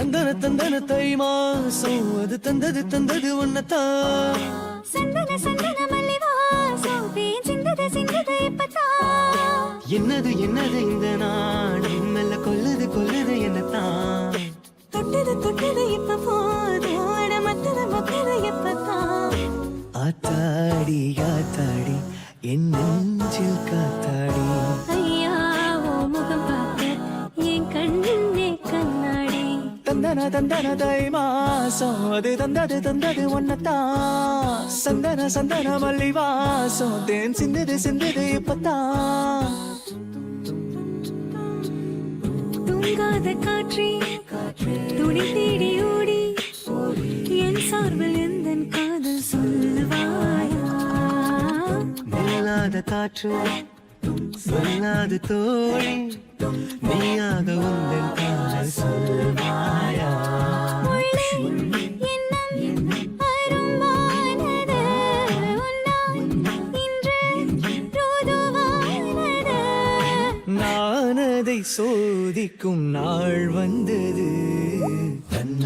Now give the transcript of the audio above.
தந்தன தந்தன தை மாசம் அது தந்தது உன்னத்தான் சந்தன சந்தன மல்லிவாசம் தேன் சிந்தது இப்பதான் என்னது இந்த நாடம் மெல்ல கொல்லுது என்னத்தான் தொட்டது இப்ப போதோட மத்தது எப்பதான் ஆத்தாடி என் நெஞ்சில் காத்தாடி ஐயா ஓ முகம் பார்த்து என் கண்ணே கண்ணாடி தந்தன தை மாசம் அது தந்தது ஒன்னத்தான் சந்தன மல்லி வாசம் தேன் சிந்தது இப்பத்தான் தூங்காத காற்றே துணி தேடி ஓடி என் சார்பில் எந்த காதல் சொல்லுவாயா நில்லாத காற்று சொல்லாது தோழி நீயாக உந்தன் காதல் சொல்வாயா நானதை சோதிக்கும் நாள் வந்தது தன்ன